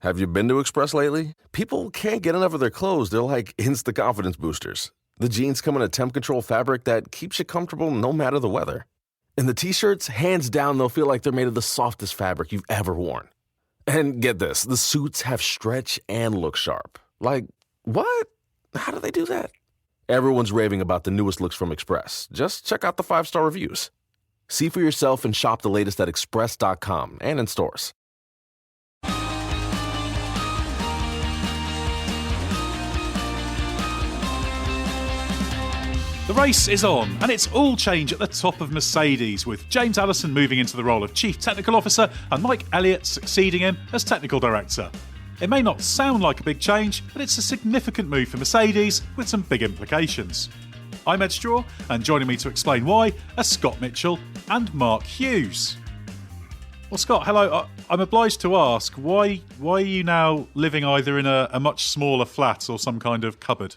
Have you been to Express lately? People can't get enough of their clothes. They're like instant confidence boosters. The jeans come in a temp control fabric that keeps you comfortable no matter the weather. And the t-shirts, hands down, they'll feel like they're made of the softest fabric you've ever worn. And get this, the suits have stretch and look sharp. Like, what? How do they do that? Everyone's raving about the newest looks from Express. Just check out the 5-star reviews. See for yourself and shop the latest at express.com and in stores. The race is on, and it's all change at the top of Mercedes, with James Allison moving into the role of Chief Technical Officer and Mike Elliott succeeding him as Technical Director. It may not sound like a big change, but it's a significant move for Mercedes with some big implications. I'm Ed Straw, and joining me to explain why are Scott Mitchell and Mark Hughes. Well, Scott, hello. I'm obliged to ask, why are you now living either in a much smaller flat or some kind of cupboard?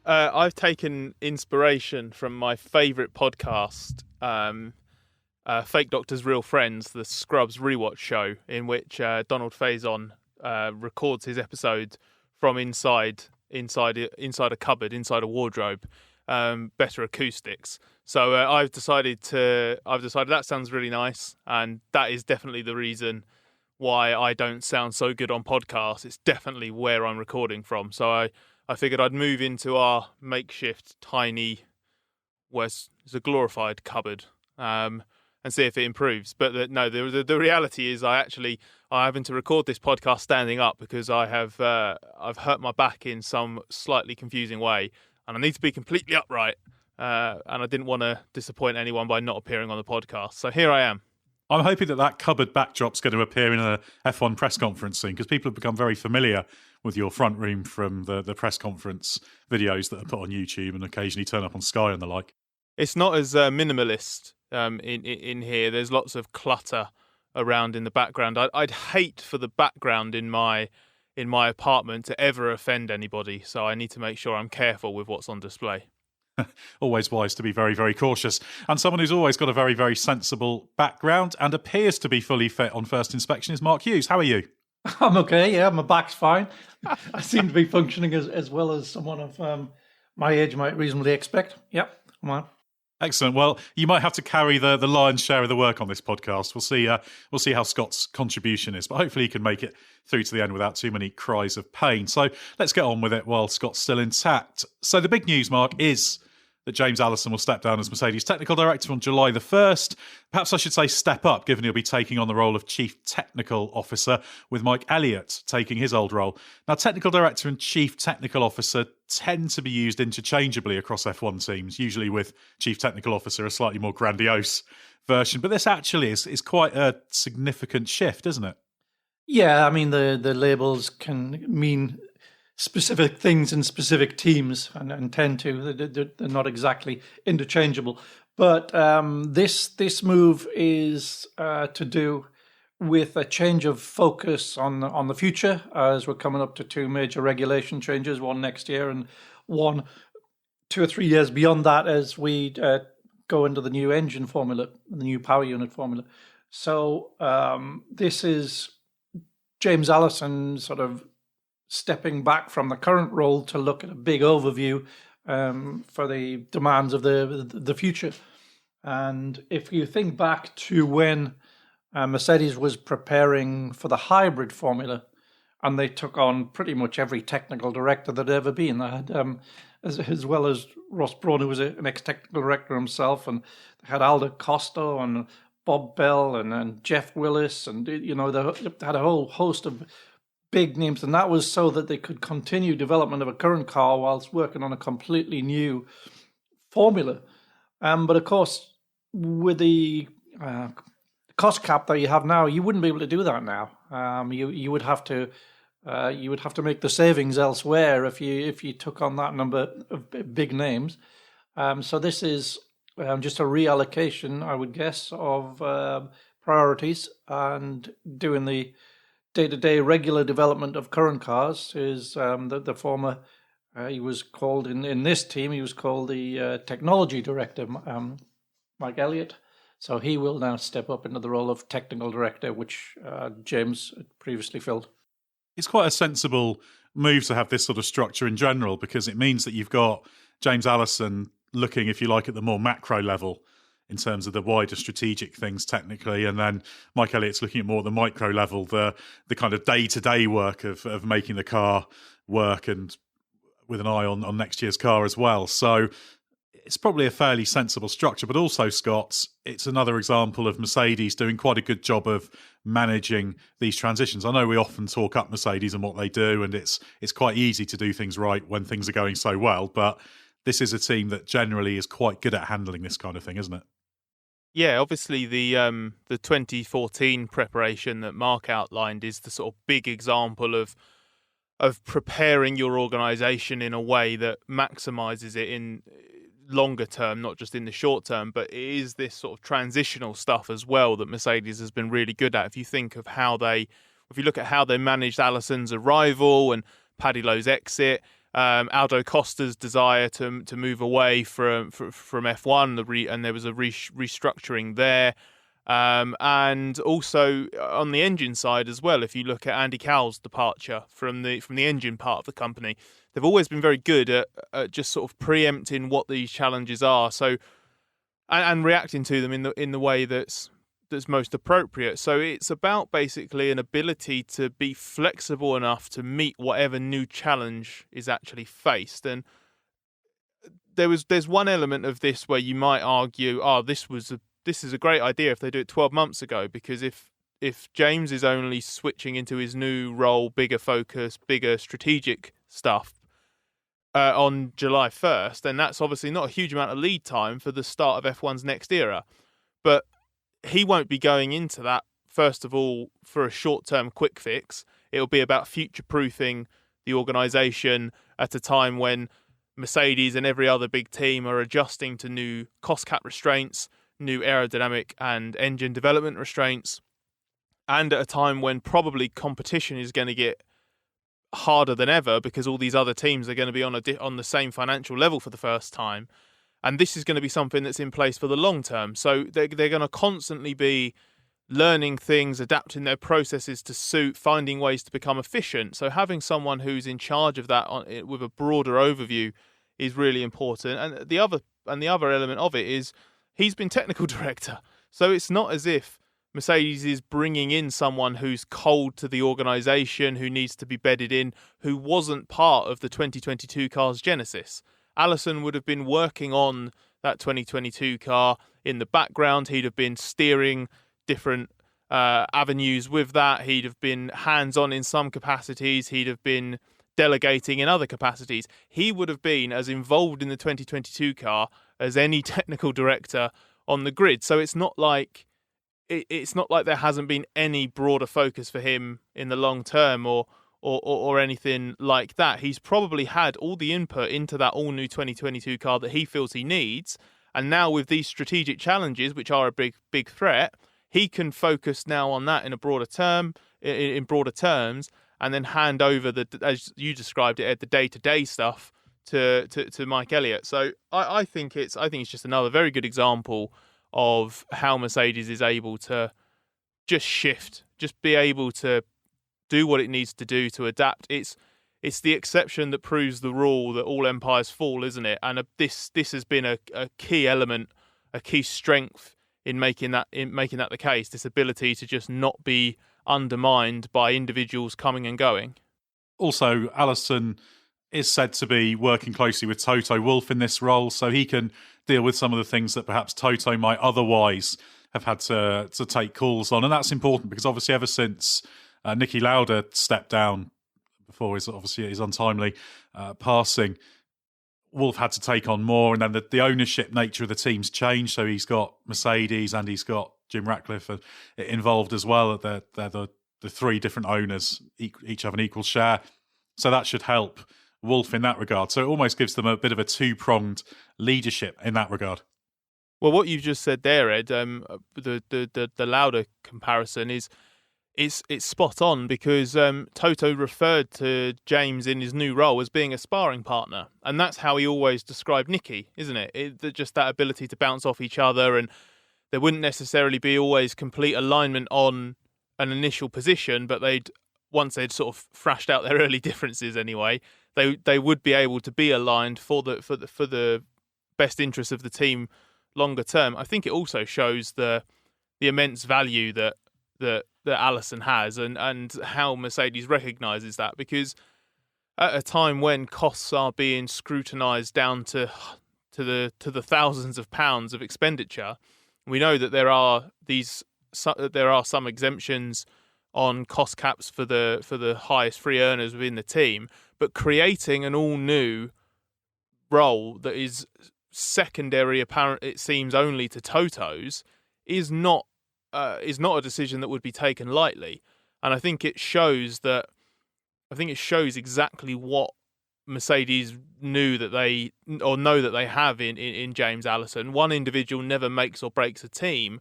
I've taken inspiration from my favourite podcast, Fake Doctors, Real Friends, the Scrubs rewatch show, in which Donald Faison records his episode from inside a cupboard, inside a wardrobe, better acoustics. So I've decided that sounds really nice, and that is definitely the reason why I don't sound so good on podcasts. It's definitely where I'm recording from. So I figured I'd move into our makeshift tiny, it's a glorified cupboard, and see if it improves. But the reality is I'm having to record this podcast standing up because I've hurt my back in some slightly confusing way, and I need to be completely upright. And I didn't want to disappoint anyone by not appearing on the podcast. So here I am. I'm hoping that cupboard backdrop's going to appear in a F1 press conference soon, because people have become very familiar with your front room from the press conference videos that are put on YouTube and occasionally turn up on Sky and the like. It's not as minimalist in here. There's lots of clutter around in the background. I'd hate for the background in my apartment to ever offend anybody, so I need to make sure I'm careful with what's on display. Always wise to be very, very cautious. And someone who's always got a very, very sensible background and appears to be fully fit on first inspection is Mark Hughes. How are you? I'm okay, yeah, my back's fine. I seem to be functioning as well as someone of my age might reasonably expect. Yep, come on. Excellent. Well, you might have to carry the lion's share of the work on this podcast. We'll see how Scott's contribution is, but hopefully he can make it through to the end without too many cries of pain. So let's get on with it while Scott's still intact. So the big news, Mark, is that James Allison will step down as Mercedes Technical Director on July the 1st. Perhaps I should say step up, given he'll be taking on the role of Chief Technical Officer, with Mike Elliott taking his old role. Now, Technical Director and Chief Technical Officer tend to be used interchangeably across F1 teams, usually with Chief Technical Officer, a slightly more grandiose version. But this actually is quite a significant shift, isn't it? Yeah, I mean, the labels can mean specific things in specific teams and tend to. They're not exactly interchangeable. But this move is to do with a change of focus on the future, as we're coming up to two major regulation changes, one next year and one 2 or 3 years beyond that, as we go into the new engine formula, the new power unit formula. So this is James Allison sort of stepping back from the current role to look at a big overview for the demands of the future. And if you think back to when Mercedes was preparing for the hybrid formula, and they took on pretty much every technical director that had ever been. They had, as well as Ross Brawn, who was an ex-technical director himself, and they had Aldo Costa and Bob Bell and Jeff Willis, and they had a whole host of big names, and that was so that they could continue development of a current car whilst working on a completely new formula. But of course, with the cost cap that you have now, you wouldn't be able to do that now. You would have to make the savings elsewhere if you took on that number of big names. So this is just a reallocation, I would guess, of priorities, and doing the day-to-day regular development of current cars is the former, he was called in this team, he was called the technology director, Mike Elliott. So he will now step up into the role of technical director, which James had previously filled. It's quite a sensible move to have this sort of structure in general, because it means that you've got James Allison looking, if you like, at the more macro level in terms of the wider strategic things technically, and then Mike Elliott's looking at more at the micro level, the kind of day-to-day work of making the car work, and with an eye on next year's car as well. So it's probably a fairly sensible structure, but also, Scott, it's another example of Mercedes doing quite a good job of managing these transitions. I know we often talk up Mercedes and what they do, and it's quite easy to do things right when things are going so well, but this is a team that generally is quite good at handling this kind of thing, isn't it? Yeah, obviously the 2014 preparation that Mark outlined is the sort of big example of preparing your organisation in a way that maximises it in longer term, not just in the short term, but it is this sort of transitional stuff as well that Mercedes has been really good at. If you think of if you look at how they managed Allison's arrival and Paddy Lowe's exit, Aldo Costa's desire to move away from F1, and there was a restructuring there, and also on the engine side as well. If you look at Andy Cowell's departure from the engine part of the company, they've always been very good at just sort of preempting what these challenges are, so and reacting to them in the way that's most appropriate. So it's about basically an ability to be flexible enough to meet whatever new challenge is actually faced. And there's one element of this where you might argue, this is a great idea if they do it 12 months ago, because if James is only switching into his new role, bigger focus, bigger strategic stuff on July 1st, then that's obviously not a huge amount of lead time for the start of F1's next era. But he won't be going into that, first of all, for a short-term quick fix. It'll be about future-proofing the organisation at a time when Mercedes and every other big team are adjusting to new cost cap restraints, new aerodynamic and engine development restraints, and at a time when probably competition is going to get harder than ever because all these other teams are going to be on the same financial level for the first time. And this is going to be something that's in place for the long term. So they're going to constantly be learning things, adapting their processes to suit, finding ways to become efficient. So having someone who's in charge of that with a broader overview is really important. And the other element of it is he's been technical director. So it's not as if Mercedes is bringing in someone who's cold to the organisation, who needs to be bedded in, who wasn't part of the 2022 car's genesis. Allison would have been working on that 2022 car in the background. He'd have been steering different avenues with that. He'd have been hands-on in some capacities. He'd have been delegating in other capacities. He would have been as involved in the 2022 car as any technical director on the grid. So it's not like there hasn't been any broader focus for him in the long term or anything like that. He's probably had all the input into that all-new 2022 car that he feels he needs. And now with these strategic challenges, which are a big threat, he can focus now on that in broader terms, and then hand over as you described it, Ed, the day-to-day stuff to Mike Elliott. So I think it's just another very good example of how Mercedes is able to just shift, just be able to do what it needs to do to adapt. It's the exception that proves the rule that all empires fall, isn't it? And this has been a key element, a key strength in making that the case. This ability to just not be undermined by individuals coming and going. Also, Allison is said to be working closely with Toto Wolff in this role, so he can deal with some of the things that perhaps Toto might otherwise have had to take calls on. And that's important because obviously ever since Niki Lauda stepped down before his untimely passing, Wolff had to take on more, and then the ownership nature of the team's changed. So he's got Mercedes and he's got Jim Ratcliffe involved as well. They're the three different owners, each have an equal share. So that should help Wolff in that regard. So it almost gives them a bit of a two-pronged leadership in that regard. Well, what you've just said there, Ed, the Lauda comparison is it's spot on because Toto referred to James in his new role as being a sparring partner, and that's how he always described Niki, isn't it? Just that ability to bounce off each other, and there wouldn't necessarily be always complete alignment on an initial position, but they'd once they'd sort of thrashed out their early differences anyway, they would be able to be aligned for the best interests of the team longer term. I think it also shows the immense value that Allison has, and how Mercedes recognises that, because at a time when costs are being scrutinised down to the thousands of pounds of expenditure, we know that there are some exemptions on cost caps for the highest free earners within the team, but creating an all new role that is secondary, apparent it seems, only to Toto's is not a decision that would be taken lightly. And I think it shows exactly what Mercedes know that they have in James Allison. One individual never makes or breaks a team,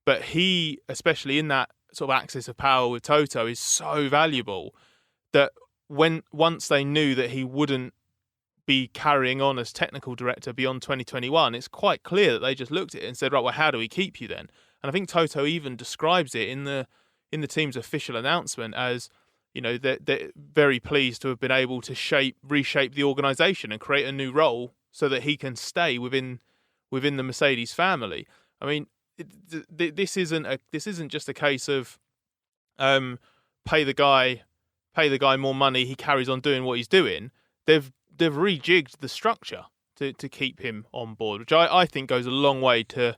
but he, especially in that sort of axis of power with Toto, is so valuable that once they knew that he wouldn't be carrying on as technical director beyond 2021, it's quite clear that they just looked at it and said, right, well, how do we keep you then? And I think Toto even describes it in the team's official announcement as, you know, they're very pleased to have been able to reshape the organisation and create a new role so that he can stay within the Mercedes family. I mean, this isn't just a case of pay the guy more money, he carries on doing what he's doing. They've rejigged the structure to keep him on board, which I think goes a long way to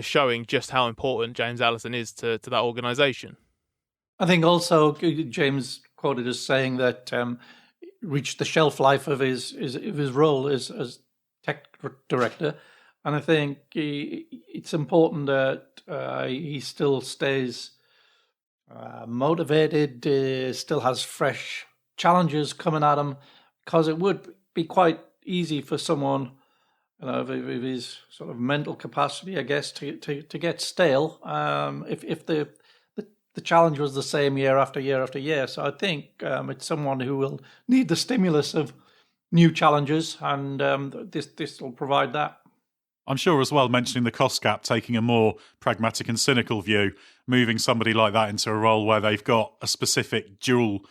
showing just how important James Allison is to that organisation. I think also James quoted as saying that reached the shelf life of his role as tech director, and I think it's important that he still stays motivated, still has fresh challenges coming at him, because it would be quite easy for someone, you know, of his sort of mental capacity, I guess, to get stale if the challenge was the same year after year after year. So I think it's someone who will need the stimulus of new challenges, and this will provide that. I'm sure as well, mentioning the cost gap, taking a more pragmatic and cynical view, moving somebody like that into a role where they've got a specific dual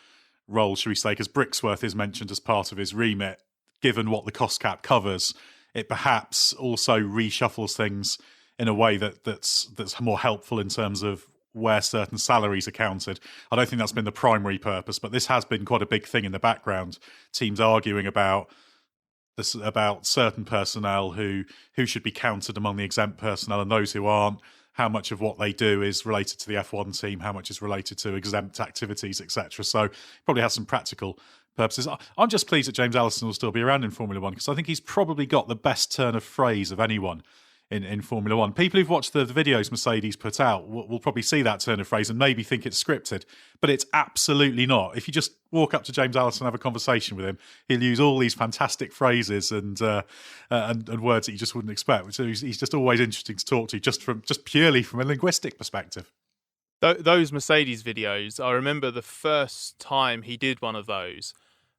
role, should we say, because Brixworth is mentioned as part of his remit, given what the cost cap covers, it perhaps also reshuffles things in a way that's more helpful in terms of where certain salaries are counted. I don't think that's been the primary purpose, but this has been quite a big thing in the background. Teams arguing about this, about certain personnel who should be counted among the exempt personnel and those who aren't, how much of what they do is related to the F1 team, how much is related to exempt activities, etc. So probably has some practical purposes. I'm just pleased that James Allison will still be around in Formula One, because I think he's probably got the best turn of phrase of anyone in Formula One. People who've watched the videos Mercedes put out will probably see that turn of phrase and maybe think it's scripted, but it's absolutely not. If you just walk up to James Allison and have a conversation with him, he'll use all these fantastic phrases and words that you just wouldn't expect. So he's just always interesting to talk to, just purely from a linguistic perspective. Those Mercedes videos, I remember the first time he did one of those,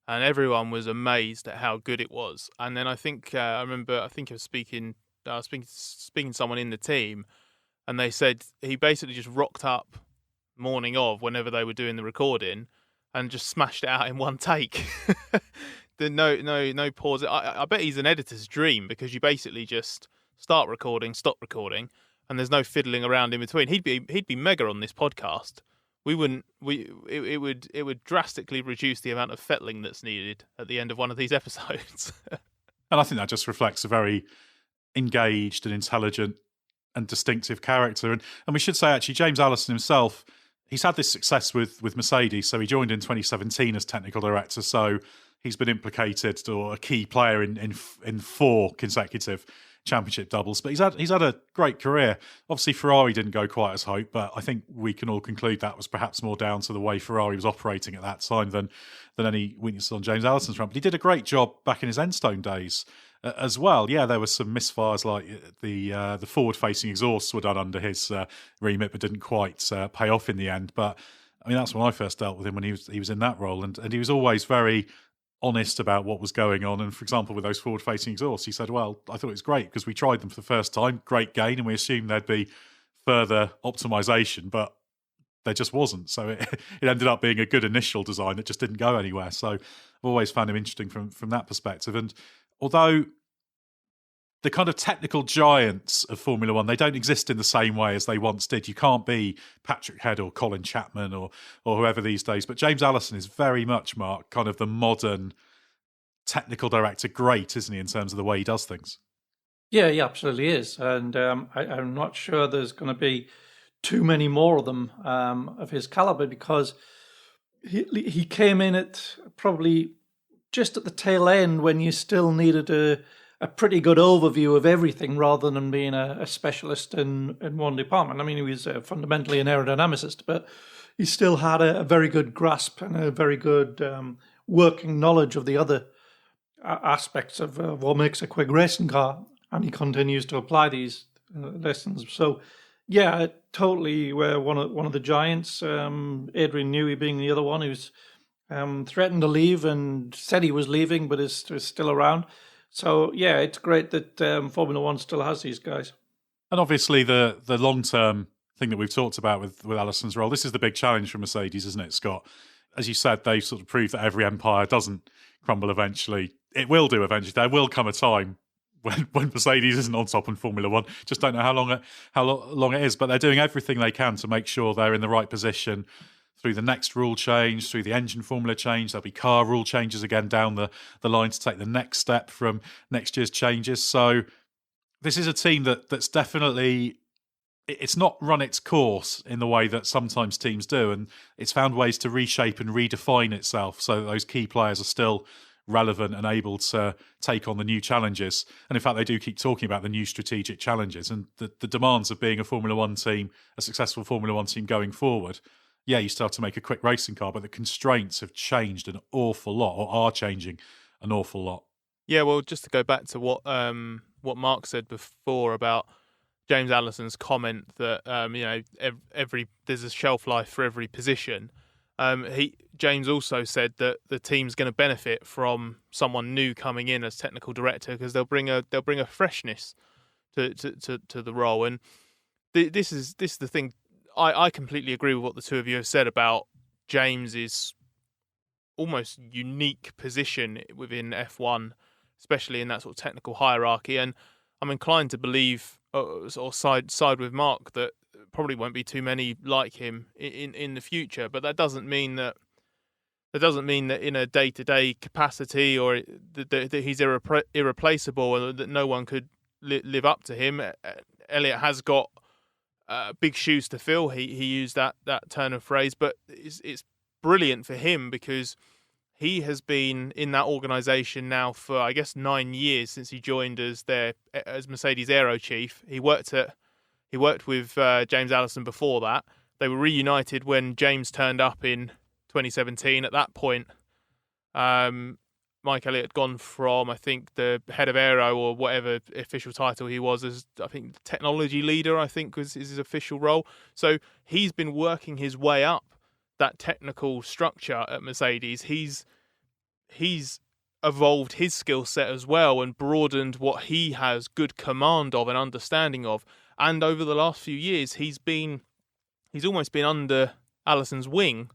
and everyone was amazed at how good it was. And then I think I was speaking to someone in the team, and they said he basically just rocked up morning of, whenever they were doing the recording, and just smashed it out in one take. No pause. I bet he's an editor's dream, because you basically just start recording, stop recording, and there's no fiddling around in between. He'd be mega on this podcast. It would drastically reduce the amount of fettling that's needed at the end of one of these episodes. And I think that just reflects a very engaged and intelligent and distinctive character. And we should say, actually, James Allison himself, he's had this success with Mercedes. So he joined in 2017 as technical director. So he's been implicated, or a key player in 4 consecutive championship doubles. But he's had a great career. Obviously, Ferrari didn't go quite as hoped, but I think we can all conclude that was perhaps more down to the way Ferrari was operating at that time than any weaknesses on James Allison's front. But he did a great job back in his Enstone days as well. Yeah, there were some misfires, like the forward-facing exhausts were done under his remit, but didn't quite pay off in the end. But I mean, that's when I first dealt with him, when he was in that role, and he was always very honest about what was going on. And for example, with those forward-facing exhausts, he said, well, I thought it was great because we tried them for the first time, great gain, and we assumed there'd be further optimization, but there just wasn't. So it ended up being a good initial design that just didn't go anywhere. So I've always found him interesting from that perspective. And although the kind of technical giants of Formula One, they don't exist in the same way as they once did. You can't be Patrick Head or Colin Chapman or whoever these days. But James Allison is very much, Mark, kind of the modern technical director great, isn't he, in terms of the way he does things? Yeah, he absolutely is. And I'm not sure there's going to be too many more of them of his caliber, because he came in at probably just at the tail end when you still needed a pretty good overview of everything rather than being a specialist in one department. I mean, he was fundamentally an aerodynamicist, but he still had a very good grasp and a very good working knowledge of the other aspects of what makes a quick racing car, and he continues to apply these lessons. So, yeah, totally one of the giants. Adrian Newey being the other one who's threatened to leave and said he was leaving, but is still around. So, yeah, it's great that Formula One still has these guys. And obviously the long-term thing that we've talked about with Allison's role, this is the big challenge for Mercedes, isn't it, Scott? As you said, they've sort of proved that every empire doesn't crumble eventually. It will do eventually. There will come a time when Mercedes isn't on top in Formula One. Just don't know how long it is, but they're doing everything they can to make sure they're in the right position through the next rule change, through the engine formula change. There'll be car rule changes again down the line to take the next step from next year's changes. So this is a team that's definitely, it's not run its course in the way that sometimes teams do, and it's found ways to reshape and redefine itself so that those key players are still relevant and able to take on the new challenges. And in fact, they do keep talking about the new strategic challenges and the demands of being a Formula One team, a successful Formula One team going forward. Yeah, you still have to make a quick racing car, but the constraints have changed an awful lot, or are changing an awful lot. Yeah, well, just to go back to what Mark said before about James Allison's comment that there's a shelf life for every position. James also said that the team's going to benefit from someone new coming in as technical director, because they'll bring a freshness to the role. And this is the thing. I completely agree with what the two of you have said about James's almost unique position within F1, especially in that sort of technical hierarchy. And I'm inclined to believe, or side with Mark, that probably won't be too many like him in the future. But that doesn't mean that in a day-to-day capacity or that he's irreplaceable and that no one could live up to him. Elliot has got big shoes to fill. He used that turn of phrase, but it's brilliant for him because he has been in that organisation now for, I guess, 9 years since he joined as Mercedes Aero Chief. He worked with James Allison before that. They were reunited when James turned up in 2017. At that point, Mike Elliott had gone from, I think, the head of aero or whatever official title he was, as I think technology leader, I think was his official role. So he's been working his way up that technical structure at Mercedes. He's evolved his skill set as well and broadened what he has good command of and understanding of. And over the last few years, he's almost been under Allison's wing,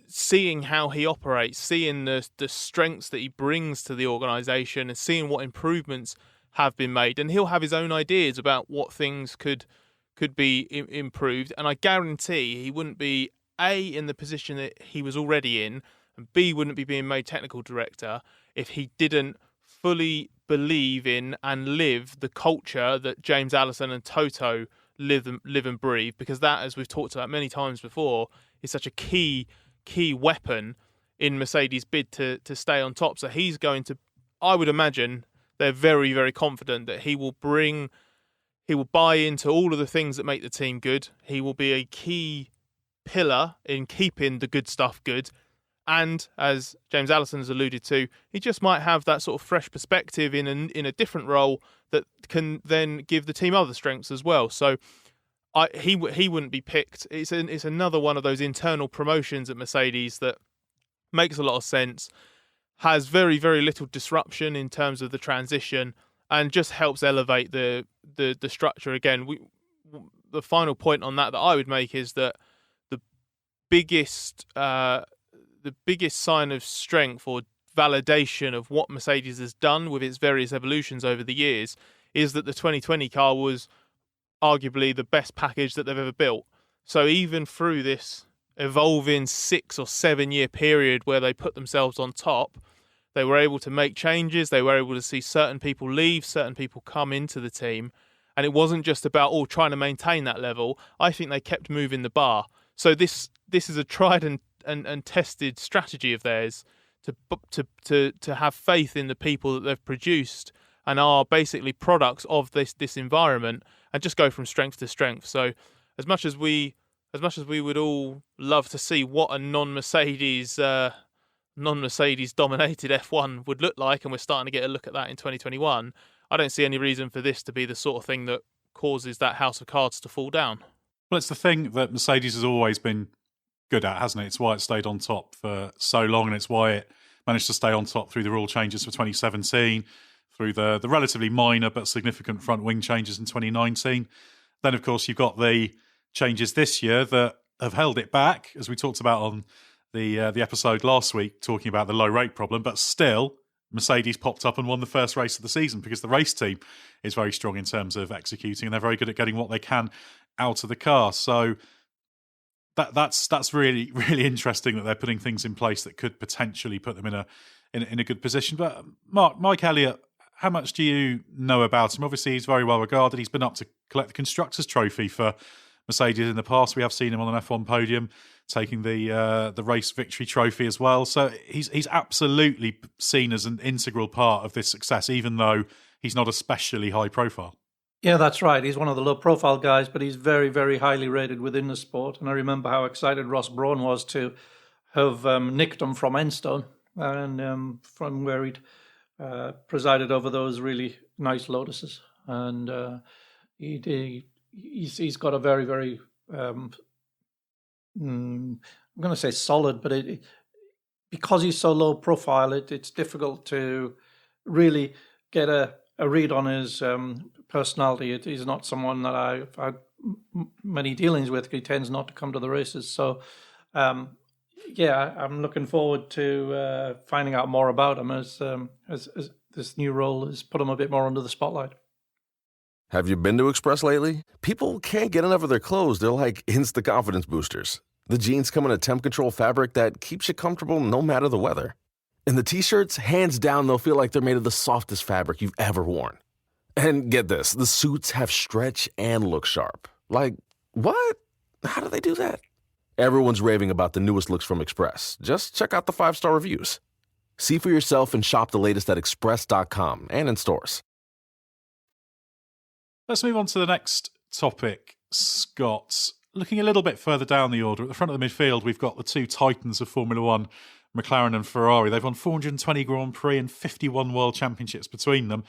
seeing how he operates, seeing the strengths that he brings to the organisation and seeing what improvements have been made. And he'll have his own ideas about what things could be improved. And I guarantee he wouldn't be, A, in the position that he was already in, and B, wouldn't be being made technical director if he didn't fully believe in and live the culture that James Allison and Toto live and breathe, because that, as we've talked about many times before, is such a key weapon in Mercedes' bid to stay on top. So he's going to, I would imagine, they're very, very confident that he will buy into all of the things that make the team good. He will be a key pillar in keeping the good stuff good. And as James Allison has alluded to, he just might have that sort of fresh perspective in a different role that can then give the team other strengths as well. So he wouldn't be picked. It's another one of those internal promotions at Mercedes that makes a lot of sense, has very, very little disruption in terms of the transition, and just helps elevate the structure again. the final point on that I would make is that the biggest sign of strength or validation of what Mercedes has done with its various evolutions over the years is that the 2020 car was arguably the best package that they've ever built. So even through this evolving 6 or 7 year period where they put themselves on top, they were able to make changes. They were able to see certain people leave, certain people come into the team. And it wasn't just about trying to maintain that level. I think they kept moving the bar. So this is a tried and tested strategy of theirs to have faith in the people that they've produced and are basically products of this environment, and just go from strength to strength. So as much as we would all love to see what a non-Mercedes dominated F1 would look like, and we're starting to get a look at that in 2021, I don't see any reason for this to be the sort of thing that causes that house of cards to fall down. Well, it's the thing that Mercedes has always been good at, hasn't it? It's why it stayed on top for so long, and it's why it managed to stay on top through the rule changes for 2017, through the relatively minor but significant front wing changes in 2019. Then, of course, you've got the changes this year that have held it back, as we talked about on the episode last week, talking about the low rate problem, but still Mercedes popped up and won the first race of the season because the race team is very strong in terms of executing, and they're very good at getting what they can out of the car. So that's really, really interesting that they're putting things in place that could potentially put them in a good position. But Mike Elliott, how much do you know about him? Obviously, he's very well regarded. He's been up to collect the Constructors' Trophy for Mercedes in the past. We have seen him on an F1 podium taking the race victory trophy as well. So he's absolutely seen as an integral part of this success, even though he's not especially high profile. Yeah, that's right. He's one of the low-profile guys, but he's very, very highly rated within the sport. And I remember how excited Ross Brawn was to have nicked him from Enstone, and from where he'd presided over those really nice Lotuses. And he's got a very, very, I'm going to say solid, but because he's so low profile, it's difficult to really get a read on his personality. He's not someone that I've had many dealings with. He tends not to come to the races. So, I'm looking forward to finding out more about him as this new role has put him a bit more under the spotlight. Have you been to Express lately? People can't get enough of their clothes. They're like instant confidence boosters. The jeans come in a temp control fabric that keeps you comfortable no matter the weather. And the t-shirts, hands down, they'll feel like they're made of the softest fabric you've ever worn. And get this, the suits have stretch and look sharp. Like, what? How do they do that? Everyone's raving about the newest looks from Express. Just check out the 5-star reviews. See for yourself and shop the latest at express.com and in stores. Let's move on to the next topic, Scott. Looking a little bit further down the order, at the front of the midfield, we've got the two titans of Formula One, McLaren and Ferrari. They've won 420 Grand Prix and 51 World Championships between them.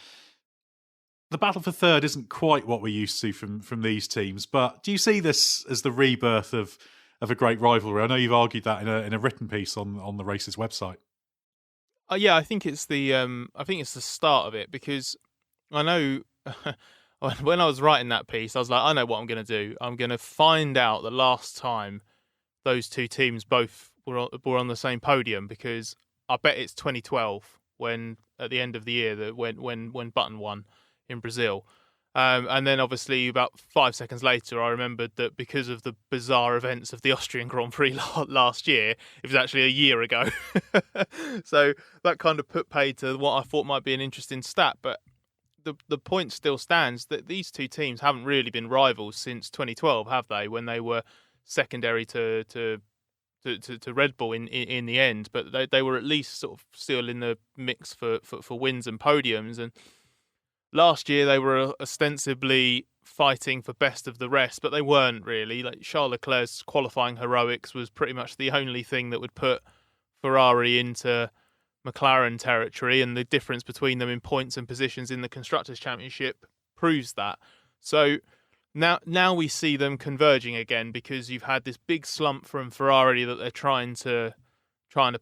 The battle for third isn't quite what we're used to from these teams, but do you see this as the rebirth of a great rivalry? I know you've argued that in a written piece on the race's website. Yeah, I think it's the start of it, because I know when I was writing that piece, I was like, I know what I'm going to do. I'm going to find out the last time those two teams both were on the same podium, because I bet it's 2012 when at the end of the year when Button won in Brazil. And then obviously about 5 seconds later, I remembered that because of the bizarre events of the Austrian Grand Prix last year, it was actually a year ago. So that kind of put paid to what I thought might be an interesting stat. But the point still stands that these two teams haven't really been rivals since 2012, have they? When they were secondary to Red Bull in the end. But they were at least sort of still in the mix for wins and podiums. And last year, they were ostensibly fighting for best of the rest, but they weren't really. Like Charles Leclerc's qualifying heroics was pretty much the only thing that would put Ferrari into McLaren territory, and the difference between them in points and positions in the Constructors' Championship proves that. So now we see them converging again, because you've had this big slump from Ferrari that they're trying to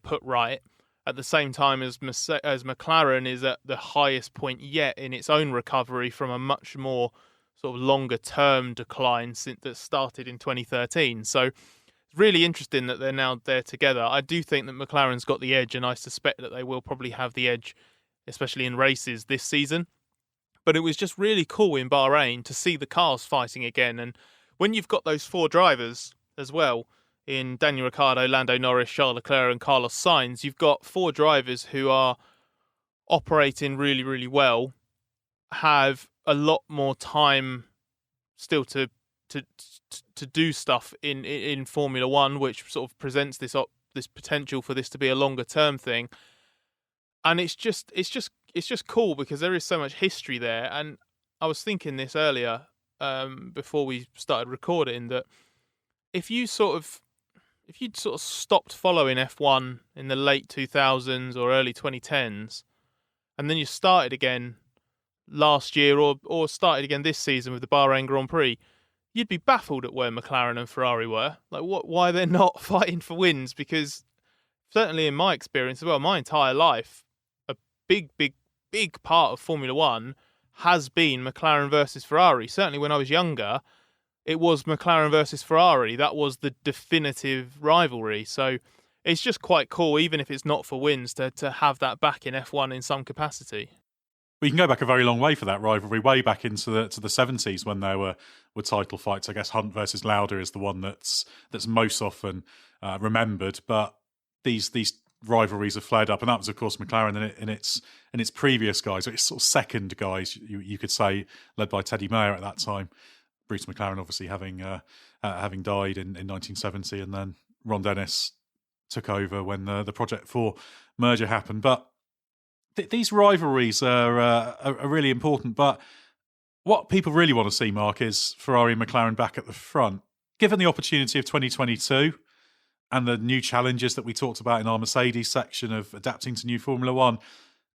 put right. At the same time as McLaren is at the highest point yet in its own recovery from a much more sort of longer term decline since that started in 2013. So it's really interesting that they're now there together. I do think that McLaren's got the edge, and I suspect that they will probably have the edge, especially in races this season. But it was just really cool in Bahrain to see the cars fighting again. And when you've got those 4 drivers as well, in Daniel Ricciardo, Lando Norris, Charles Leclerc and Carlos Sainz, you've got 4 drivers who are operating really, really well, have a lot more time still to do stuff in Formula One, which sort of presents this potential for this to be a longer term thing. And it's just cool because there is so much history there. And I was thinking this earlier before we started recording, that if you'd sort of stopped following F1 in the late 2000s or early 2010s, and then you started again last year or started again this season with the Bahrain Grand Prix, you'd be baffled at where McLaren and Ferrari were. Like, why they're not fighting for wins? Because certainly in my experience as well, my entire life, a big part of Formula One has been McLaren versus Ferrari. Certainly when I was younger, it was McLaren versus Ferrari. That was the definitive rivalry. So it's just quite cool, even if it's not for wins, to have that back in F1 in some capacity. We can go back a very long way for that rivalry, way back into the 70s when there were title fights. I guess Hunt versus Lauda is the one that's most often remembered. But these rivalries have flared up, and that was, of course, McLaren in its previous guys, or its sort of second guys, you could say, led by Teddy Mayer at that time. Bruce McLaren, obviously, having died in 1970, and then Ron Dennis took over when the Project 4 merger happened. But these rivalries are really important. But what people really want to see, Mark, is Ferrari and McLaren back at the front. Given the opportunity of 2022 and the new challenges that we talked about in our Mercedes section of adapting to new Formula One,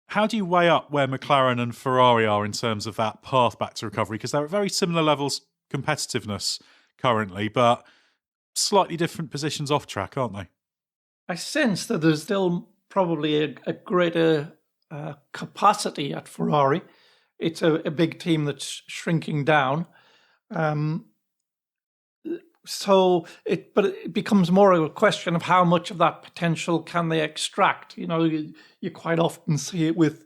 how do you weigh up where McLaren and Ferrari are in terms of that path back to recovery? Because they're at very similar levels of competitiveness currently, but slightly different positions off track, aren't they? I sense that there's still probably a greater capacity at Ferrari. It's a big team that's shrinking down. But it becomes more of a question of how much of that potential can they extract. You quite often see it with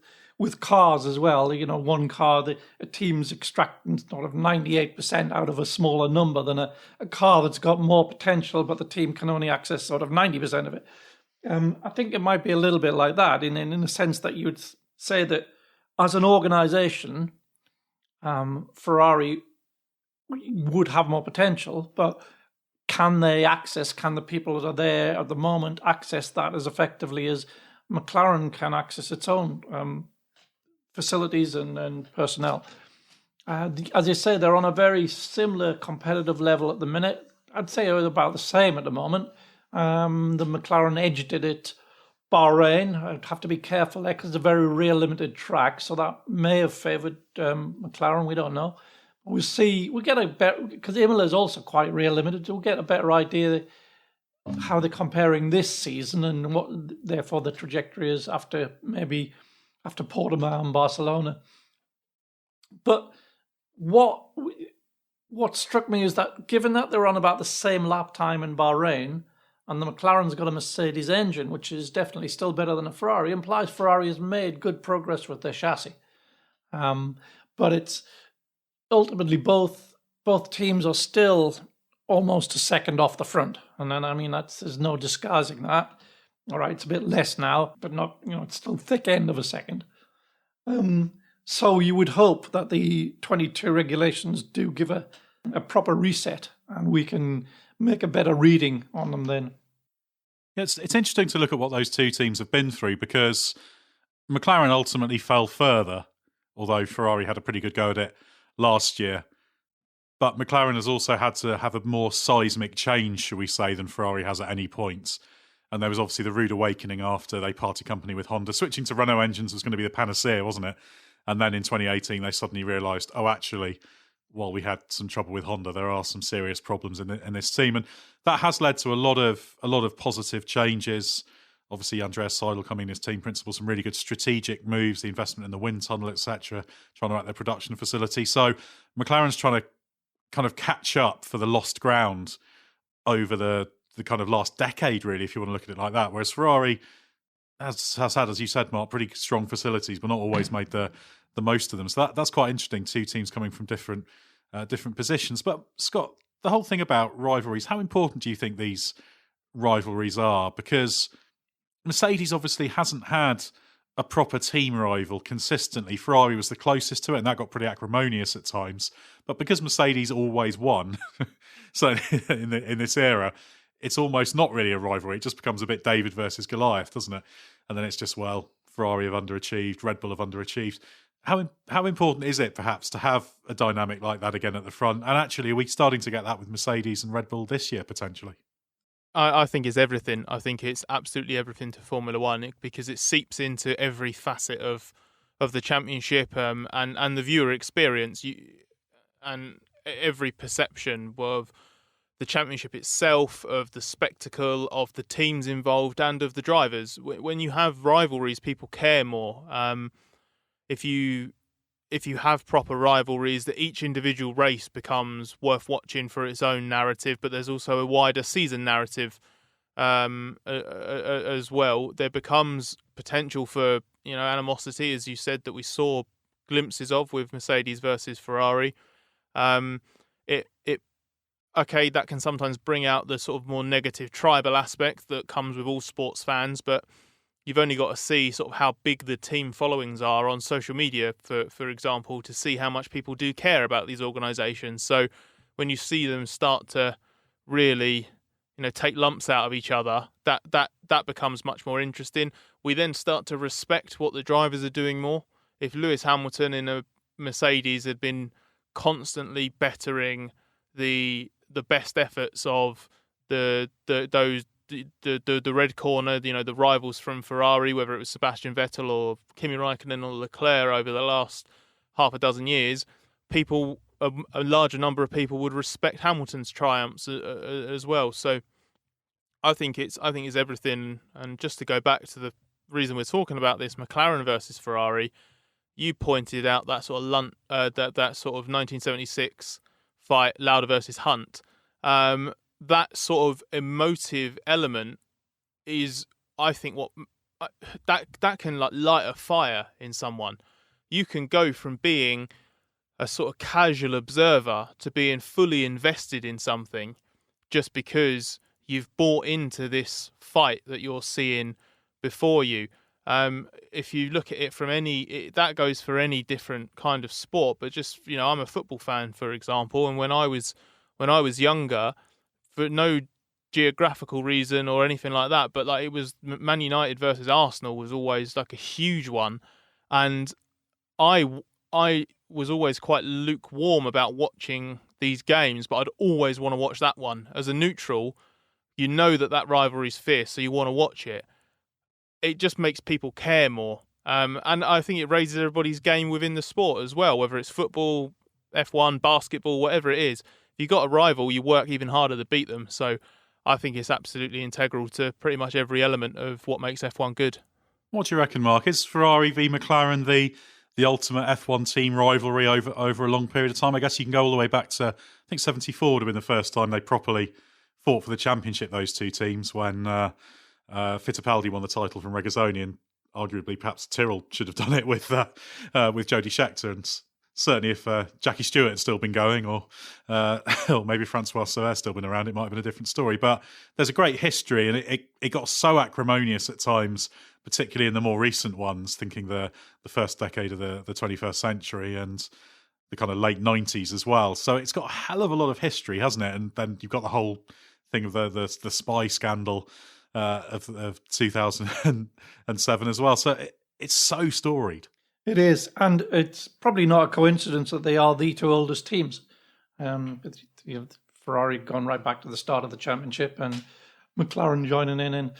cars as well. One car, a team's extracting sort of 98% out of a smaller number than a car that's got more potential, but the team can only access sort of 90% of it. I think it might be a little bit like that in the sense that you would say that as an organisation, Ferrari would have more potential, but can the people that are there at the moment access that as effectively as McLaren can access its own facilities and personnel? As you say, they're on a very similar competitive level at the minute. I'd say they're about the same at the moment. The McLaren edged it at Bahrain. I'd have to be careful there because it's a very rear limited track, so that may have favoured McLaren. We don't know. We'll see. We get a better, because Imola is also quite rear limited. We'll get a better idea how they're comparing this season and what, therefore, the trajectory is after Portimao and Barcelona. But what struck me is that given that they're on about the same lap time in Bahrain, and the McLaren's got a Mercedes engine, which is definitely still better than a Ferrari, implies Ferrari has made good progress with their chassis. But it's ultimately both teams are still almost a second off the front. And then, there's no disguising that. All right, it's a bit less now, but not, it's still thick end of a second. So you would hope that the 22 regulations do give a proper reset and we can make a better reading on them then. Yeah, it's interesting to look at what those two teams have been through, because McLaren ultimately fell further, although Ferrari had a pretty good go at it last year. But McLaren has also had to have a more seismic change, shall we say, than Ferrari has at any point. And there was obviously the rude awakening after they parted company with Honda. Switching to Renault engines was going to be the panacea, wasn't it? And then in 2018, they suddenly realised, actually, while we had some trouble with Honda, there are some serious problems in this team. And that has led to a lot of positive changes, Obviously, Andreas Seidel coming in as team principal, some really good strategic moves, the investment in the wind tunnel, etc., trying to make their production facility. So McLaren's trying to kind of catch up for the lost ground over the kind of last decade, really, if you want to look at it like that. Whereas Ferrari has had, as you said, Mark, pretty strong facilities, but not always made the most of them. So that's quite interesting. Two teams coming from different positions. But Scott, the whole thing about rivalries, how important do you think these rivalries are? Because Mercedes obviously hasn't had a proper team rival consistently. Ferrari was the closest to it, and that got pretty acrimonious at times. But because Mercedes always won, so in this era, it's almost not really a rivalry. It just becomes a bit David versus Goliath, doesn't it? And then it's just, well, Ferrari have underachieved, Red Bull have underachieved. How important is it, perhaps, to have a dynamic like that again at the front? And actually, are we starting to get that with Mercedes and Red Bull this year, potentially? I think it's everything. I think it's absolutely everything to Formula One because it seeps into every facet of the championship and the viewer experience and every perception of the championship itself, of the spectacle, of the teams involved and of the drivers. When you have rivalries, people care more. If you have proper rivalries, that each individual race becomes worth watching for its own narrative, but there's also a wider season narrative as well. There becomes potential for animosity, as you said, that we saw glimpses of with Mercedes versus Ferrari. Okay, that can sometimes bring out the sort of more negative tribal aspect that comes with all sports fans, but you've only got to see sort of how big the team followings are on social media, for example, to see how much people do care about these organisations. So when you see them start to really, take lumps out of each other, that becomes much more interesting. We then start to respect what the drivers are doing more. If Lewis Hamilton in a Mercedes had been constantly bettering the best efforts of the red corner, the rivals from Ferrari, whether it was Sebastian Vettel or Kimi Raikkonen or Leclerc over the last half a dozen years, a larger number of people would respect Hamilton's triumphs as well. So I think it's everything. And just to go back to the reason we're talking about this, McLaren versus Ferrari, you pointed out that sort of that sort of 1976 fight, Lauda versus Hunt. That sort of emotive element is, I think, what that can light a fire in someone. You can go from being a sort of casual observer to being fully invested in something just because you've bought into this fight that you're seeing before you. If you look at it from that goes for any different kind of sport, but just, I'm a football fan, for example, and when I was younger, for no geographical reason or anything like that, but it was Man United versus Arsenal was always a huge one, and I was always quite lukewarm about watching these games, but I'd always want to watch that one. As a neutral, that rivalry's fierce, so you want to watch it. It just makes people care more. And I think it raises everybody's game within the sport as well, whether it's football, F1, basketball, whatever it is. If you've got a rival, you work even harder to beat them. So I think it's absolutely integral to pretty much every element of what makes F1 good. What do you reckon, Mark? Is Ferrari v McLaren the ultimate F1 team rivalry over a long period of time? I guess you can go all the way back to, I think 74 would have been the first time they properly fought for the championship, those two teams, when Fittipaldi won the title from Regazzoni, and arguably perhaps Tyrrell should have done it with Jody Scheckter, and certainly if Jackie Stewart had still been going, or maybe Francois Soler had still been around, it might have been a different story. But there's a great history, and it got so acrimonious at times, particularly in the more recent ones, thinking the first decade of the 21st century and the kind of late 90s as well. So it's got a hell of a lot of history, hasn't it? And then you've got the whole thing of the spy scandal of 2007 as well. So it's so storied. It is, and it's probably not a coincidence that they are the two oldest teams. Ferrari gone right back to the start of the championship, and McLaren joining in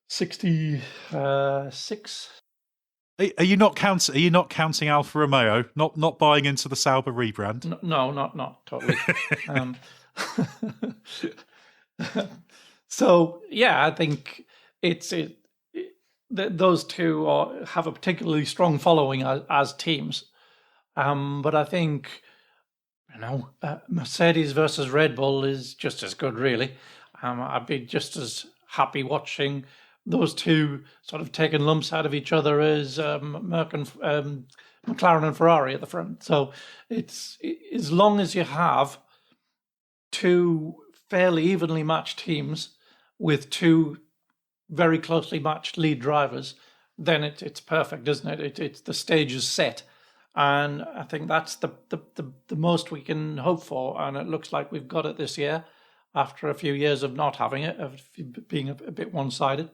66. Are you not counting Alfa Romeo? Not buying into the Sauber rebrand? No, not totally. So yeah, I think it's those two have a particularly strong following as teams. But I think, Mercedes versus Red Bull is just as good, really. I'd be just as happy watching those two sort of taking lumps out of each other as McLaren and Ferrari at the front. So it's as long as you have two fairly evenly matched teams with two very closely matched lead drivers, then it's perfect, isn't it? It's the stage is set. And I think that's the most we can hope for. And it looks like we've got it this year after a few years of not having it, of being a bit one-sided.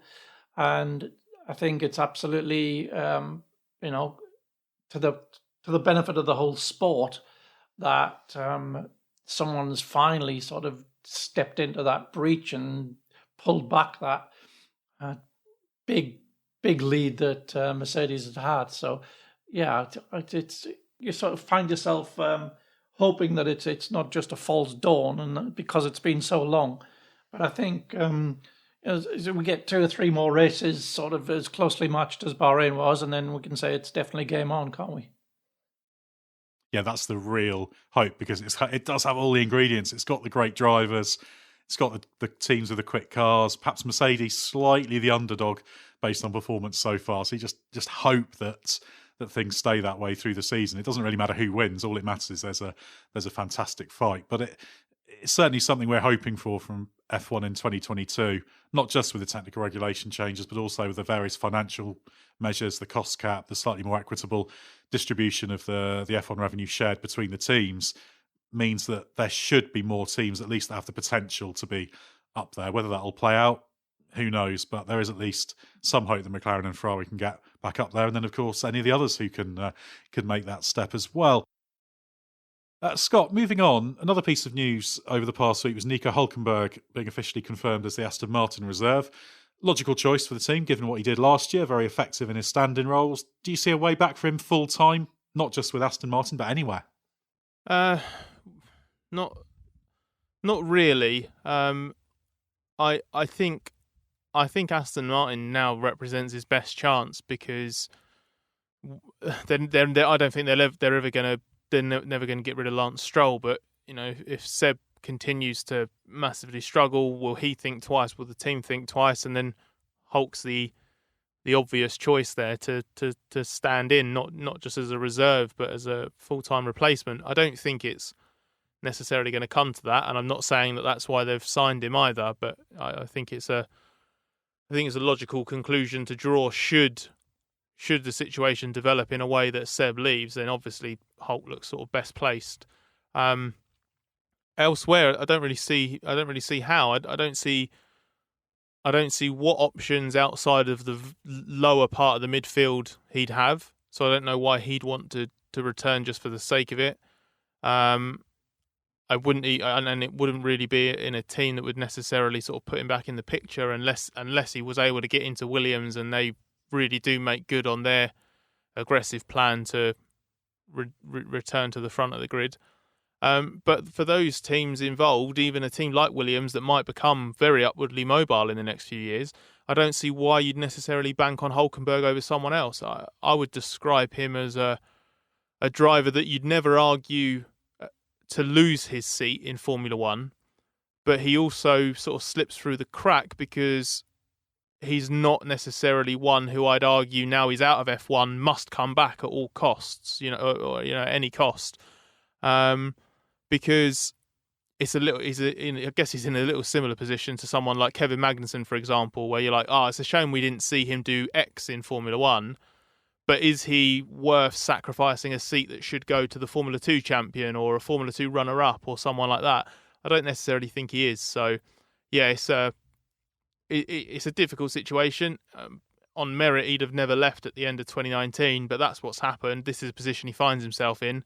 And I think it's absolutely, to the benefit of the whole sport that someone's finally sort of stepped into that breach and pulled back that big lead that Mercedes had. So, yeah, it's you sort of find yourself hoping that it's not just a false dawn, and because it's been so long. But I think as we get 2 or 3 more races sort of as closely matched as Bahrain was, and then we can say it's definitely game on, can't we? Yeah, that's the real hope, because it does have all the ingredients. It's got the great drivers. It's got the teams with the quick cars. Perhaps Mercedes slightly the underdog based on performance so far. So you just hope that things stay that way through the season. It doesn't really matter who wins. All it matters is there's a fantastic fight. But it's certainly something we're hoping for from F1 in 2022, not just with the technical regulation changes, but also with the various financial measures, the cost cap, the slightly more equitable distribution of the F1 revenue shared between the teams, means that there should be more teams at least that have the potential to be up there. Whether that'll play out, who knows? But there is at least some hope that McLaren and Ferrari can get back up there, and then of course any of the others who can make that step as well. Scott, moving on, another piece of news over the past week was Nico Hülkenberg being officially confirmed as the Aston Martin reserve. Logical choice for the team, given what he did last year, very effective in his stand-in roles. Do you see a way back for him full-time, not just with Aston Martin, but anywhere? Not really. I think Aston Martin now represents his best chance, because I don't think they're never going to get rid of Lance Stroll. But if Seb continues to massively struggle, will he think twice? Will the team think twice? And then Hulk's the obvious choice there to stand in, not just as a reserve, but as a full-time replacement. I don't think it's necessarily going to come to that, and I'm not saying that that's why they've signed him either. But I think it's a logical conclusion to draw. Should the situation develop in a way that Seb leaves, then obviously Hulk looks sort of best placed. Elsewhere, I don't really see how. I don't see what options outside of the lower part of the midfield he'd have. So I don't know why he'd want to return just for the sake of it. I wouldn't, and it wouldn't really be in a team that would necessarily sort of put him back in the picture unless he was able to get into Williams and they really do make good on their aggressive plan to return to the front of the grid. But for those teams involved, even a team like Williams that might become very upwardly mobile in the next few years, I don't see why you'd necessarily bank on Hülkenberg over someone else. I would describe him as a driver that you'd never argue to lose his seat in Formula One, but he also sort of slips through the crack because he's not necessarily one who I'd argue now he's out of F1 must come back at all costs, or any cost, because I guess he's in a little similar position to someone like Kevin Magnussen, for example, where you're like, it's a shame we didn't see him do X in Formula One. But is he worth sacrificing a seat that should go to the Formula 2 champion or a Formula 2 runner-up or someone like that? I don't necessarily think he is. So, yeah, it's a difficult situation. On merit, he'd have never left at the end of 2019, but that's what's happened. This is a position he finds himself in.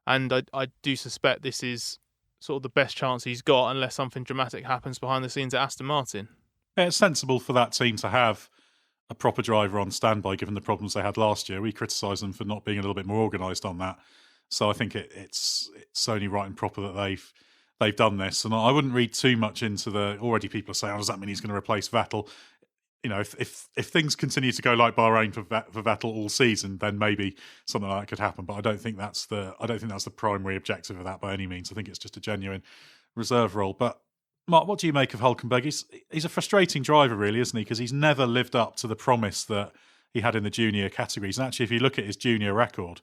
And I do suspect this is sort of the best chance he's got unless something dramatic happens behind the scenes at Aston Martin. Yeah, it's sensible for that team to have a proper driver on standby, given the problems they had last year. We criticise them for not being a little bit more organised on that. So I think it's only right and proper that they've done this. And I wouldn't read too much into the already people are saying, does that mean he's going to replace Vettel? if things continue to go like Bahrain for Vettel all season, then maybe something like that could happen. But I don't think that's the primary objective of that by any means. I think it's just a genuine reserve role. But Mark, what do you make of Hülkenberg? He's a frustrating driver, really, isn't he? Because he's never lived up to the promise that he had in the junior categories. And actually, if you look at his junior record,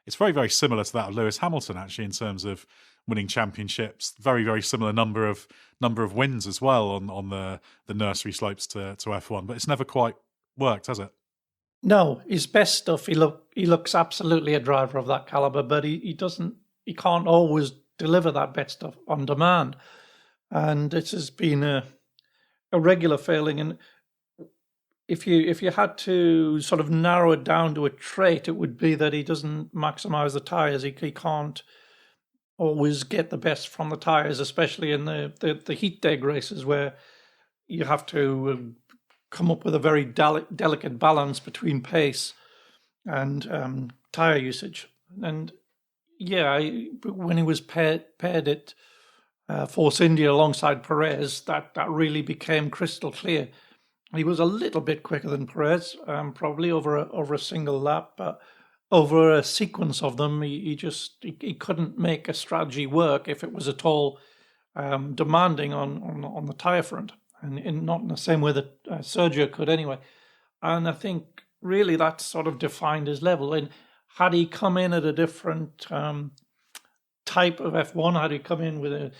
it's very, very similar to that of Lewis Hamilton, actually, in terms of winning championships. Very, very similar number of wins as well on the nursery slopes to F1. But it's never quite worked, has it? No, his best stuff. He looks absolutely a driver of that caliber, but he can't always deliver that best stuff on demand, and this has been a regular failing. And if you had to sort of narrow it down to a trait, it would be that he doesn't maximize the tires. He can't always get the best from the tires, especially in the heat day races where you have to come up with a very delicate balance between pace and tire usage. And yeah, when he was paired at Force India alongside Perez, that really became crystal clear. He was a little bit quicker than Perez, probably over a single lap, but over a sequence of them, he couldn't make a strategy work if it was at all demanding on the tyre front, and not in the same way that Sergio could anyway. And I think really that sort of defined his level. And had he come in at a different type of F1, had he come in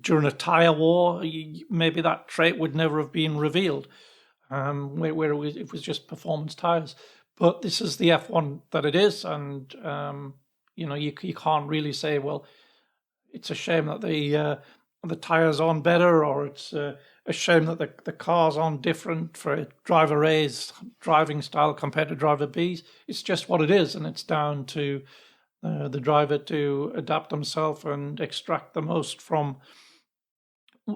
during a tyre war, maybe that trait would never have been revealed, where it was just performance tyres. But this is the F1 that it is, and you can't really say, well, it's a shame that the tyres aren't better, or it's a shame that the cars aren't different for driver A's driving style compared to driver B's. It's just what it is, and it's down to the driver to adapt himself and extract the most from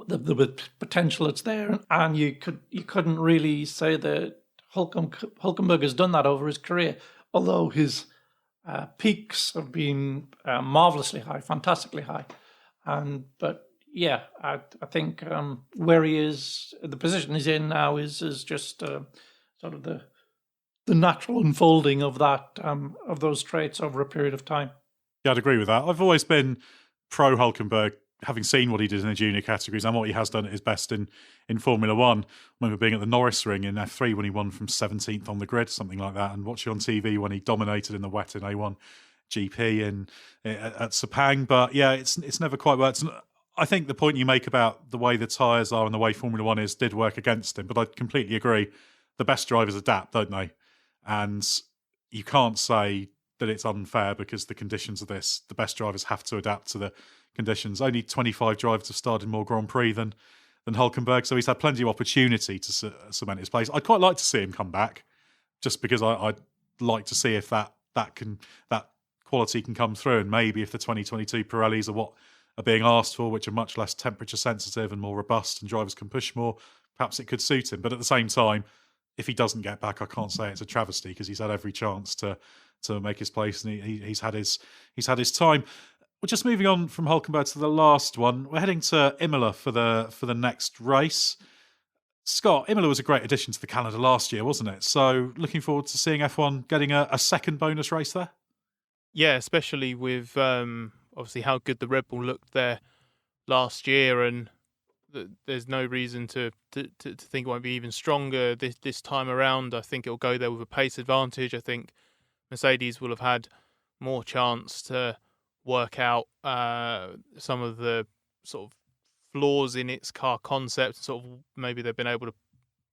the potential that's there. And you couldn't really say that Hülkenberg has done that over his career, although his peaks have been marvelously high, fantastically high. But yeah, I think where he is, the position he's in now is just sort of the natural unfolding of that of those traits over a period of time. Yeah, I'd agree with that. I've always been pro Hülkenberg, having seen what he did in the junior categories and what he has done at his best in Formula One. I remember being at the Norris Ring in F3 when he won from 17th on the grid, something like that, and watching on TV when he dominated in the wet in A1 GP at Sepang. But yeah, it's never quite worked. And I think the point you make about the way the tyres are and the way Formula One is did work against him, but I completely agree. The best drivers adapt, don't they? And you can't say that it's unfair because the conditions of this, the best drivers have to adapt to the conditions. Only 25 drivers have started more Grand Prix than Hülkenberg, so he's had plenty of opportunity to cement his place. I'd quite like to see him come back, just because I'd like to see if that quality can come through, and maybe if the 2022 Pirellis are what are being asked for, which are much less temperature sensitive and more robust, and drivers can push more, perhaps it could suit him. But at the same time, if he doesn't get back, I can't say it's a travesty, because he's had every chance to make his place, and he's had his time. We're just moving on from Hülkenberg to the last one. We're heading to Imola for the next race. Scott, Imola was a great addition to the calendar last year, wasn't it? So looking forward to seeing F1 getting a second bonus race there. Yeah, especially with obviously how good the Red Bull looked there last year, and there's no reason to think it won't be even stronger this time around. I think it'll go there with a pace advantage. I think Mercedes will have had more chance to work out some of the sort of flaws in its car concept. Sort of maybe they've been able to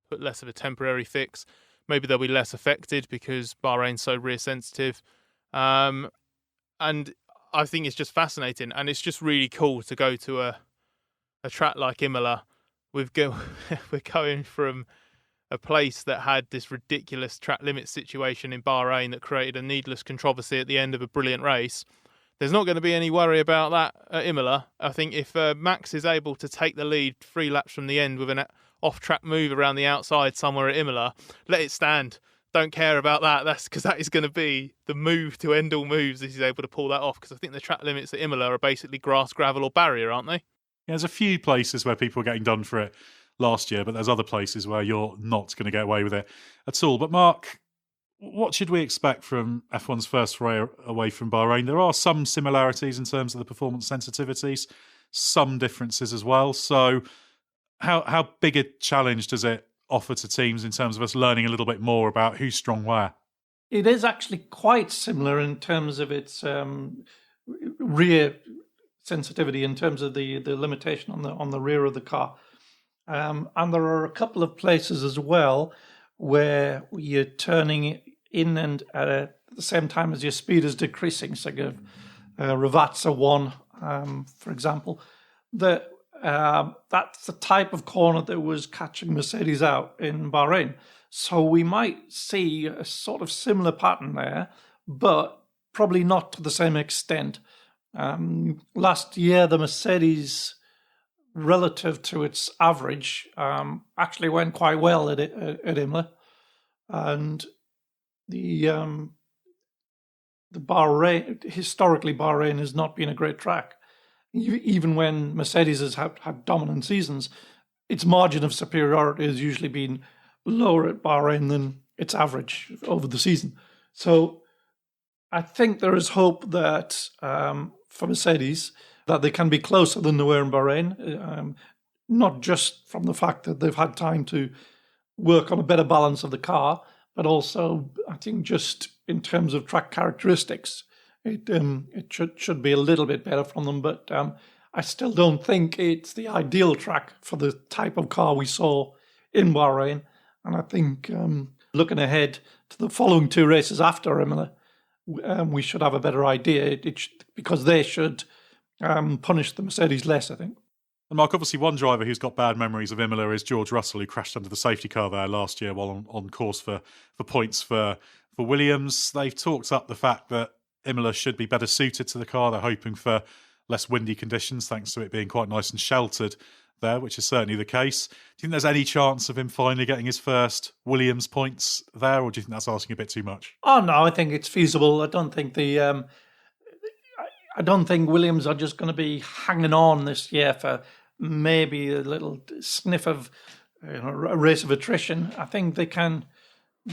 put less of a temporary fix. Maybe they'll be less affected because Bahrain's so rear sensitive. And I think it's just fascinating, and it's just really cool to go to a track like Imola. We're going from a place that had this ridiculous track limit situation in Bahrain that created a needless controversy at the end of a brilliant race. There's not going to be any worry about that at Imola. I think if Max is able to take the lead 3 laps from the end with an off-track move around the outside somewhere at Imola, let it stand. Don't care about that. That's because that is going to be the move to end all moves if he's able to pull that off, because I think the track limits at Imola are basically grass, gravel or barrier, aren't they? Yeah, there's a few places where people are getting done for it last year, but there's other places where you're not going to get away with it at all. But Mark, what should we expect from F1's first foray away from Bahrain? There are some similarities in terms of the performance sensitivities, some differences as well. So how big a challenge does it offer to teams in terms of us learning a little bit more about who's strong where? It is actually quite similar in terms of its rear sensitivity, in terms of the limitation on the rear of the car. And there are a couple of places as well where you're turning in and at the same time as your speed is decreasing. So Ravazza 1, for example, that's the type of corner that was catching Mercedes out in Bahrain. So we might see a sort of similar pattern there, but probably not to the same extent. Last year, the Mercedes, relative to its average, actually went quite well at Imola, and the Bahrain, historically Bahrain has not been a great track. Even when Mercedes has had dominant seasons, its margin of superiority has usually been lower at Bahrain than its average over the season. So I think there is hope that for Mercedes that they can be closer than they were in Bahrain, not just from the fact that they've had time to work on a better balance of the car, but also I think just in terms of track characteristics, it should be a little bit better from them. But I still don't think it's the ideal track for the type of car we saw in Bahrain. And I think looking ahead to the following two races after Imola, we should have a better idea because they should punish the Mercedes less, I think. And Mark, obviously one driver who's got bad memories of Imola is George Russell, who crashed under the safety car there last year while on course for points for Williams. They've talked up the fact that Imola should be better suited to the car. They're hoping for less windy conditions, thanks to it being quite nice and sheltered there, which is certainly the case. Do you think there's any chance of him finally getting his first Williams points there, or do you think that's asking a bit too much? Oh no, I think it's feasible. I don't think Williams are just going to be hanging on this year for maybe a little sniff of a race of attrition. I think they can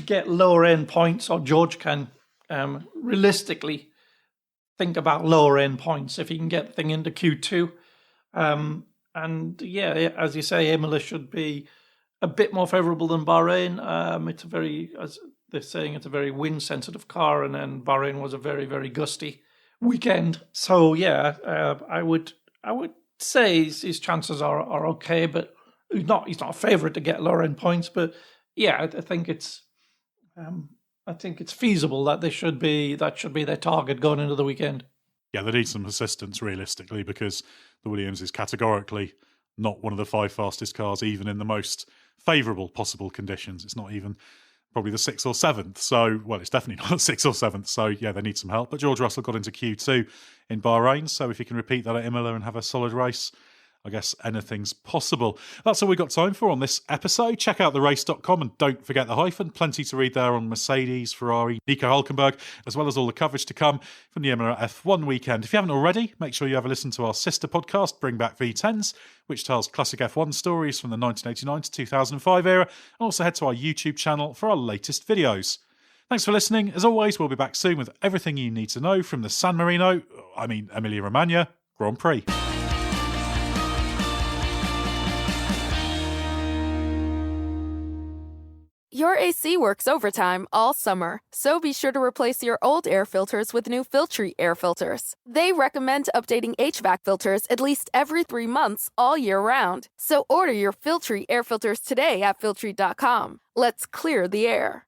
get lower end points, or George can realistically think about lower end points if he can get the thing into Q2. And yeah, as you say, Imola should be a bit more favourable than Bahrain. It's a very, as they're saying, it's a very wind sensitive car, and then Bahrain was a very, very gusty weekend. So yeah, I would say his chances are okay, but he's not a favourite to get lower end points. But yeah, I think it's feasible that should be their target going into the weekend. Yeah, they need some assistance realistically, because the Williams is categorically not one of the 5 fastest cars, even in the most favourable possible conditions. It's not even probably the 6th or 7th. So, well, it's definitely not the 6th or 7th. So, yeah, they need some help. But George Russell got into Q2 in Bahrain. So if he can repeat that at Imola and have a solid race, I guess anything's possible. That's all we've got time for on this episode. Check out therace.com and don't forget the hyphen. Plenty to read there on Mercedes, Ferrari, Nico Hülkenberg, as well as all the coverage to come from the Imola F1 weekend. If you haven't already, make sure you have a listen to our sister podcast, Bring Back V10s, which tells classic F1 stories from the 1989 to 2005 era. And also head to our YouTube channel for our latest videos. Thanks for listening. As always, we'll be back soon with everything you need to know from the Emilia-Romagna Grand Prix. Your AC works overtime all summer, so be sure to replace your old air filters with new Filtry air filters. They recommend updating HVAC filters at least every 3 months all year round. So order your Filtry air filters today at Filtry.com. Let's clear the air.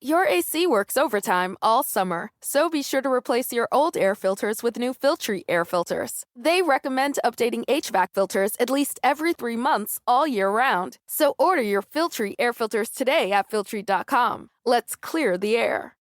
Your AC works overtime all summer, so be sure to replace your old air filters with new Filtry air filters. They recommend updating HVAC filters at least every 3 months all year round. So order your Filtry air filters today at Filtry.com. Let's clear the air.